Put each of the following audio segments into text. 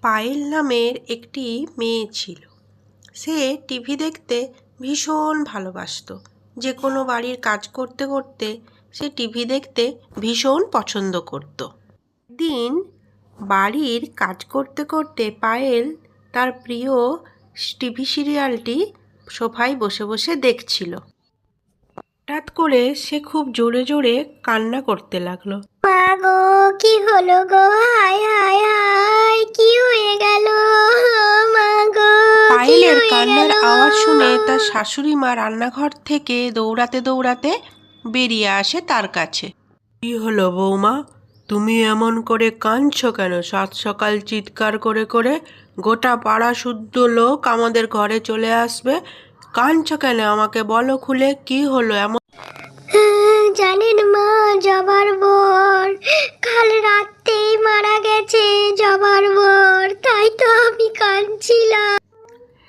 পায়েল নামের একটি মেয়ে ছিল। সে টিভি দেখতে ভীষণ ভালোবাসতো। যে কোনো বাড়ির কাজ করতে করতে সে টিভি দেখতে ভীষণ পছন্দ করত। একদিন বাড়ির কাজ করতে করতে পায়েল তার প্রিয় টিভি সিরিয়ালটি সোফায় বসে বসে দেখছিল। হঠাৎ করে সে খুব জোরে জোরে কান্না করতে লাগলো। মা গো, কি হলো গো? হায় হায় হায়, কি হয়ে গেল? মা গো, কি পায়েলের হয়ে কান্নার গেল? আওয়াজ শুনে তার শাশুড়ি মা রান্নাঘর থেকে দৌড়াতে দৌড়াতে বেরিয়ে আসে তার কাছে। কি হলো বৌমা, তুমি এমন করে কাঁদছো কেন? সাত সকাল চিৎকার করে করে গোটা পাড়া শুদ্ধ লোক আমাদের ঘরে চলে আসবে, কাঁদছো কেন? আমাকে বলো খুলে, কি হলো এমন? জানেন মা, জবার বর কাল রাতেই মারা গেছে। জবার বর, তাই তো আমি কাঁদছিলাম।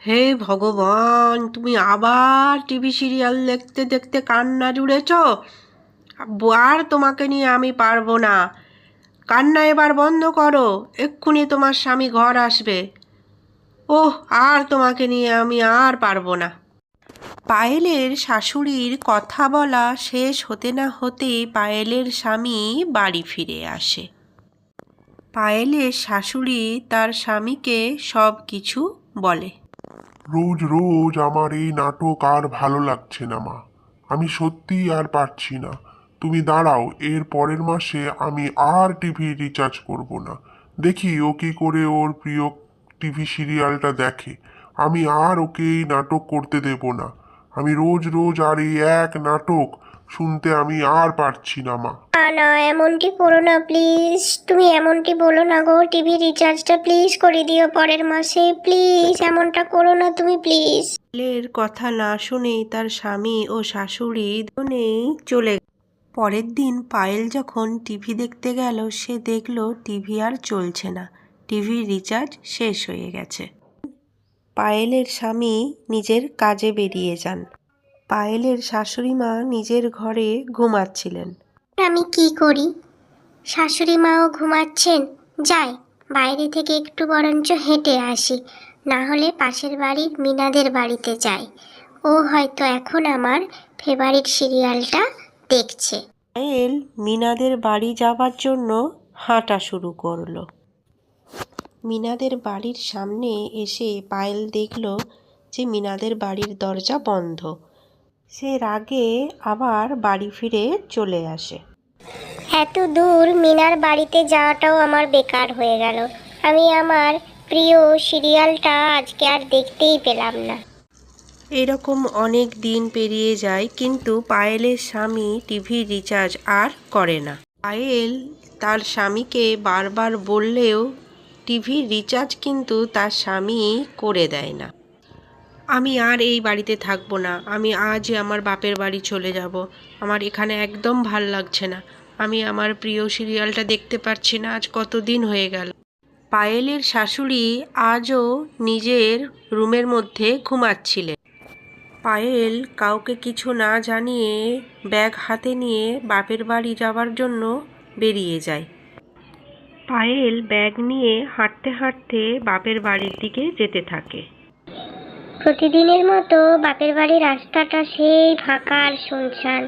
হে ভগবান, তুমি আবার টিভি সিরিয়াল দেখতে দেখতে কান্না জুড়েছ? আর তোমাকে নিয়ে আমি পারবো না। কান্না এবার বন্ধ করো, এক্ষুনি তোমার স্বামী ঘর আসবে। ওহ, আর তোমাকে নিয়ে আমি আর পারবো না। পায়েলের শাশুড়ির কথা বলা শেষ হতে না হতেই পায়েলের স্বামী বাড়ি ফিরে আসে। পায়েলের শাশুড়ি তার স্বামীকে সব কিছু বলে। রোজ রোজ আমার এই নাটক আর ভালো লাগছে না মা। আমি সত্যিই আর পারছি না। তুমি দাঁড়াও, এর পরের মাসে আমি আর টিভি রিচার্জ করব না। দেখি ও কি করে ওর প্রিয় টিভি সিরিয়ালটা দেখে। আমি আর ওকে এই নাটক করতে দেব না। আমি রোজ রোজ আর এই এক নাটক শুনতে আমি আর পারছি না মা। না না, এমনটি করো না প্লিজ। তুমি এমনটি বলো না গো। টিভি রিচার্জটা প্লিজ করে দিও পরের মাসে। প্লিজ এমনটা করো না তুমি, প্লিজ। পায়েলের কথা না শুনেই তার স্বামী ও শাশুড়ি দুজনেই চলে গেল। পরের দিন পায়েল যখন টিভি দেখতে গেল, সে দেখল টিভি আর চলছে না, টিভির রিচার্জ শেষ হয়ে গেছে। পায়েলের স্বামী নিজের কাজে বেরিয়ে যান। পায়েলের শাশুড়ি মা নিজের ঘরে ঘুমাচ্ছিলেন। আমি কি করি? শাশুড়ি মাও ঘুমাচ্ছেন। যাই, বাইরে থেকে একটু বরঞ্চ হেঁটে আসি। না হলে পাশের বাড়ির মিনাদের বাড়িতে যাই। ও হয়তো এখন আমার ফেভারিট সিরিয়ালটা দেখছে। পায়েল মিনাদের বাড়ি যাবার জন্য হাঁটা শুরু করলো। মিনাদের বাড়ির সামনে এসে পায়েল দেখল যে মিনাদের বাড়ির দরজা বন্ধ। সে রাগে আবার বাড়ি ফিরে চলে আসে। এত দূর মিনার বাড়িতে যাওয়াটাও আমার বেকার হয়ে গেল। আমি আমার প্রিয় সিরিয়ালটা আজকে আর দেখতেই পেলাম না। এরকম অনেক দিন পেরিয়ে যায়, কিন্তু পায়েলের স্বামী টিভির রিচার্জ আর করে না। পায়েল তার স্বামীকে বারবার বললেও টিভির রিচার্জ কিন্তু তার স্বামী করে দেয় না। আমি আর এই বাড়িতে থাকবো না, আমি আজই আমার বাপের বাড়ি চলে যাব। আমার এখানে একদম ভাল লাগছে না। আমি আমার প্রিয় সিরিয়ালটা দেখতে পারছি না, আজ কতদিন হয়ে গেল। পায়েলের শাশুড়ি আজও নিজের রুমের মধ্যে ঘুমাচ্ছিলেন। পায়েল কাউকে কিছু না জানিয়ে ব্যাগ হাতে নিয়ে বাপের বাড়ি যাবার জন্য বেরিয়ে যায়। পায়েল ব্যাগ নিয়ে হাঁটতে হাঁটতে বাপের বাড়ির দিকে যেতে থাকে। প্রতিদিনের মতো বাপের বাড়ির রাস্তাটা সেই ফাঁকা আর শুনশান।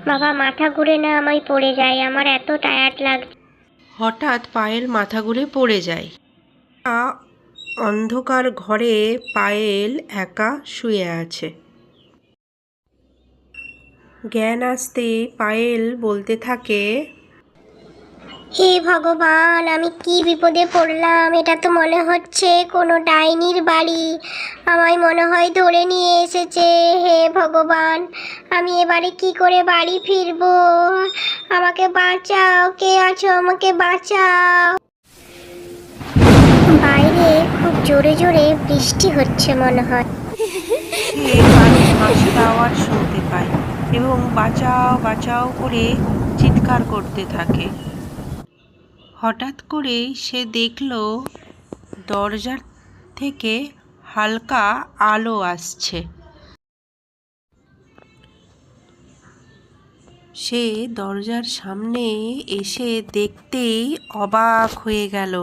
বাবা, মাথা ঘুরে না আমায় পড়ে যায়, আমার এত টায়ার্ড লাগছে। হঠাৎ পায়েল মাথা ঘুরে পড়ে যায়। অন্ধকার ঘরে পায়েল একা শুয়ে আছে। জ্ঞান আসতে পায়েল বলতে থাকে, হে ভগবান, আমি কি বিপদে পড়লাম! এটা তো মনে হচ্ছে কোনো ডাইনির বাড়ি। আমায় মনে হয় ধরে নিয়ে এসেছে। হে ভগবান, আমি এবারে কি করে বাড়ি ফিরবো? আমাকে বাঁচাও, কে আছো? আমাকে বাঁচাও। বাইরে খুব জোরে জোরে বৃষ্টি হচ্ছে মনে হয়। সে কারো হাসির আওয়াজ শুনতে পায় এবং বাঁচাও বাঁচাও করে চিৎকার করতে থাকে। হঠাৎ করেই সে দেখল দরজার থেকে হালকা আলো আসছে। সে দরজার সামনে এসে দেখতেই অবাক হয়ে গেল।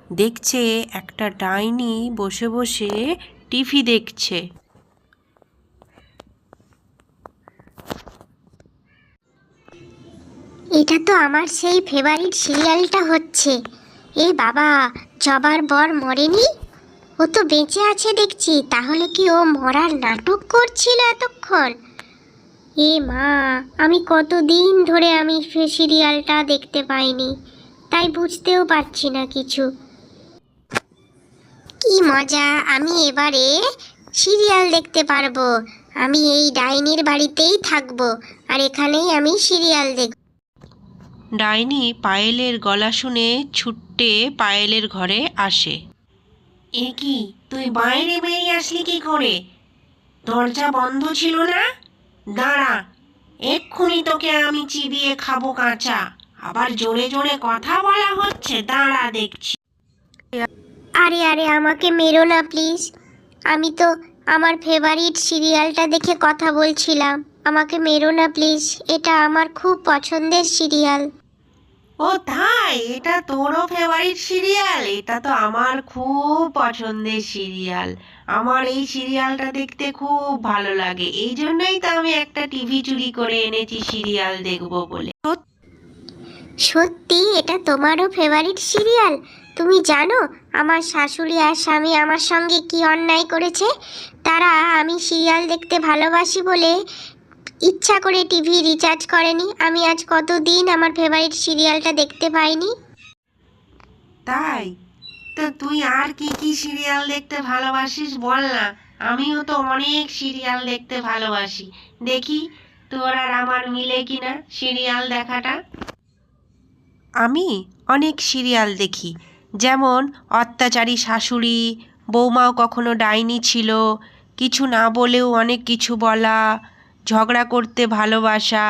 দেখছে একটা ডাইনি বসে বসে টিভি দেখছে। এটা তো আমার সেই ফেভারিট সিরিয়ালটা হচ্ছে। এ বাবা, জবার বর মরেনি? ও তো বেঁচে আছে দেখছি। তাহলে কি ও মরার নাটক করছিল এতক্ষণ? এ মা, আমি কতদিন ধরে আমি সিরিয়ালটা দেখতে পাইনি, তাই বুঝতেও পারছি না কিছু। কি মজা, আমি এবারে সিরিয়াল দেখতে পারবো। আমি এই ডাইনির বাড়িতেই থাকবো, আর এখানেই আমি সিরিয়াল দেখব। ডাইনি পায়েলের গলা শুনে ছুটে পায়েলের ঘরে আসে। এ কি, তুই বাইরে বেরিয়ে আসলি কি করে? দরজা বন্ধ ছিল না? দাঁড়া, এক্ষুনি তোকে আমি চিবিয়ে খাবো কাঁচা। আবার জোরে জোরে কথা বলা হচ্ছে, দাঁড়া দেখছি। আরে আরে, আমাকে মেরো না প্লিজ। আমি তো আমার ফেভারিট সিরিয়ালটা দেখে কথা বলছিলাম। আমাকে মেরো না প্লিজ, এটা আমার খুব পছন্দের সিরিয়াল। ও তাই, এটা তোরও ফেভারিট সিরিয়াল? এটা তো আমার খুব পছন্দের সিরিয়াল। আমার এই সিরিয়ালটা দেখতে খুব ভালো লাগে, এই জন্যই তো আমি একটা টিভি চুরি করে এনেছি সিরিয়াল দেখবো বলে। সত্যি এটা তোমারও ফেভারিট সিরিয়াল? তুমি জানো আমার শাশুড়ি আর স্বামী আমার সঙ্গে কি অন্যায় করেছে? তারা আমি সিরিয়াল দেখতে ভালোবাসি বলে ইচ্ছা করে টিভি রিচার্জ করেনি। আমি আজ কতদিন আমার ফেভারিট সিরিয়ালটা দেখতে পাইনি। তাই তো তুই আর কি কি সিরিয়াল দেখতে ভালোবাসিস বল না। আমিও তো অনেক সিরিয়াল দেখতে ভালোবাসি। দেখি তোর আর আমার মিলে কিনা সিরিয়াল দেখাটা। আমি অনেক সিরিয়াল দেখি, যেমন অত্যাচারী শাশুড়ি, বৌমাও কখনো ডাইনি ছিল, কিছু না বলেও অনেক কিছু বলা, ঝগড়া করতে ভালোবাসা।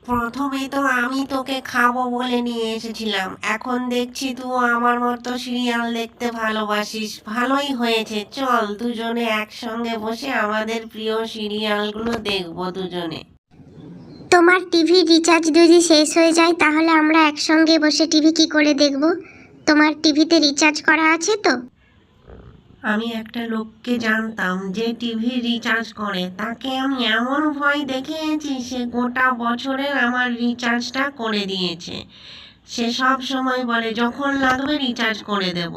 প্রথমে তো আমি তোকে খাবো বলে নিয়ে এসেছিলাম, এখন দেখছি তুই আমার মতো সিরিয়াল দেখতে ভালোবাসিস। ভালোই হয়েছে, চল দুজনে একসঙ্গে বসে আমাদের প্রিয় সিরিয়ালগুলো দেখবো দুজনে। তোমার টিভি রিচার্জ যদি শেষ হয়ে যায় তাহলে আমরা একসঙ্গে বসে টিভি কি করে দেখব? তোমার টিভিতে রিচার্জ করা আছে তো? আমি একটা লোককে জানতাম যে টিভি রিচার্জ করে, তাকে আমি এমন ভয় দেখিয়েছি সে গোটা বছরের আমার রিচার্জটা করে দিয়েছে। সে সব সময় বলে যখন লাগবে রিচার্জ করে দেব।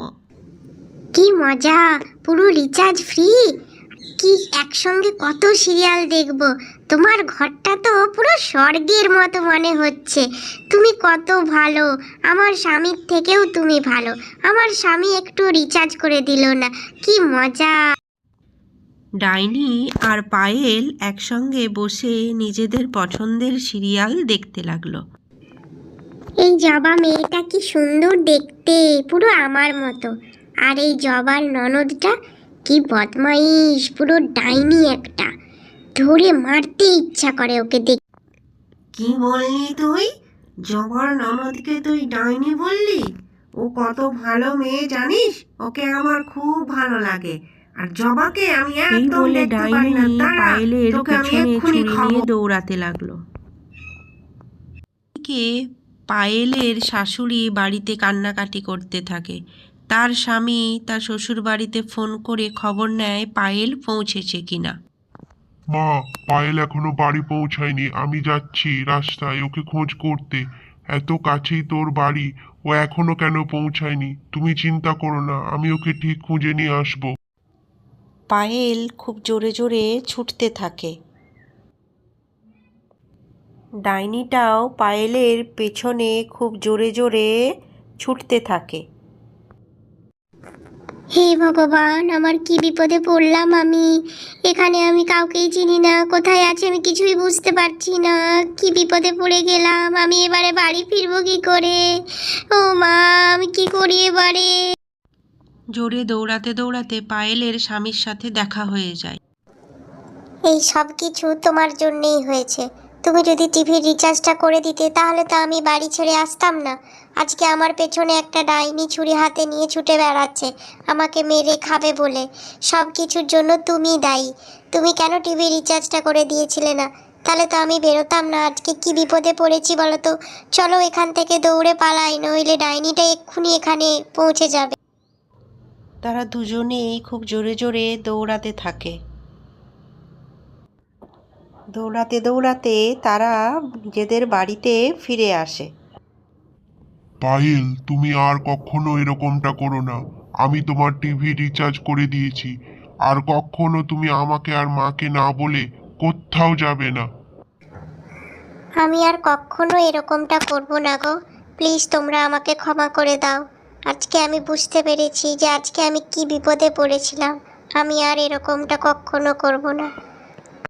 কি মজা, পুরো রিচার্জ ফ্রি! কি একসঙ্গে কত সিরিয়াল দেখব! তোমার ঘরটা তো পুরো স্বর্গের মতো মনে হচ্ছে। তুমি কত ভালো, আমার স্বামীর থেকেও তুমি ভালো। আমার স্বামী একটু রিচার্জ করে দিল না, কি মজা! ডাইনি আর পায়েল একসঙ্গে বসে নিজেদের পছন্দের সিরিয়াল দেখতে লাগলো। এই জবা মেয়েটা কি সুন্দর দেখতে, পুরো আমার মতো। আর এই জবার ননদটা কি বদমাইশ, পুরো ডাইনি একটা। ধরে মারতে ইচ্ছা করে ওকে দেখ। কি বললি তুই? জবার ননদকে তুই ডাইনি বললি? ও কত ভালো মেয়ে জানিস, ওকে আমার খুব ভালো লাগে। আর জবাকে আমি একদম দেখতে পারি না। দাঁড়া, তোকে আমি এক্ষুনি খাবো। দৌড়াতে লাগলো। এদিকে পায়েলের শাশুড়ি বাড়িতে কান্নাকাটি করতে থাকে। তার স্বামী তার শ্বশুর বাড়িতে ফোন করে খবর নেয় পায়েল পৌঁছেছে কিনা। মা, পায়েল এখনো বাড়ি পৌঁছায়নি। আমি যাচ্ছি রাস্তায় ওকে খোঁজ করতে। এত কাছেই তোর বাড়ি, ও এখনো কেন পৌঁছায়নি? তুমি চিন্তা করো না, আমি ওকে ঠিক খুঁজে নিয়ে আসবো। পায়েল খুব জোরে জোরে ছুটতে থাকে। ডাইনিটাও পায়েলের পেছনে খুব জোরে জোরে ছুটতে থাকে। হে ভগবান, আমার কি বিপদে পড়লাম আমি! এখানে আমি কাউকেই চিনি না, কোথায় আছে আমি কিছুই বুঝতে পারছি না। কি বিপদে পড়ে গেলাম আমি! এবারে বাড়ি ফিরবো কি করে? ও মা, আমি কি করি এবারে? জোরে দৌড়াতে দৌড়াতে পায়েলের স্বামীর সাথে দেখা হয়ে যায়। এই সব কিছু তোমার জন্যেই হয়েছে। তুমি যদি টিভির রিচার্জটা করে দিতে তাহলে তো আমি বাড়ি ছেড়ে আসতাম না। আজকে আমার পেছনে একটা ডাইনি ছুরি হাতে নিয়ে ছুটে বেড়াচ্ছে আমাকে মেরে খাবে বলে। সব কিছুর জন্য তুমি দায়ী। তুমি কেন টিভি রিচার্জটা করে দিয়েছিলে না? তাহলে তো আমি বেরোতাম না। আজকে কি বিপদে পড়েছি বলো তো। চলো এখান থেকে দৌড়ে পালাই, নইলে ডাইনিটা এক্ষুনি এখানে পৌঁছে যাবে। তারা দুজনেই খুব জোরে জোরে দৌড়াতে থাকে। দৌড়াতে দৌড়াতে তারা নিজেদের বাড়িতে ফিরে আসে। পায়েল, তুমি আর কখনো এরকমটা করো না। আমি তোমার টিভি রিচার্জ করে দিয়েছি। আর কখনো তুমি আমাকে আর মাকে না বলে কোথাও যাবে না। আমি আর কখনো এরকমটা করব না গো। প্লিজ তোমরা আমাকে ক্ষমা করে দাও। আজকে আমি বুঝতে পেরেছি যে আজকে আমি কি বিপদে পড়েছিলাম। আমি আর এরকমটা কখনো করব না।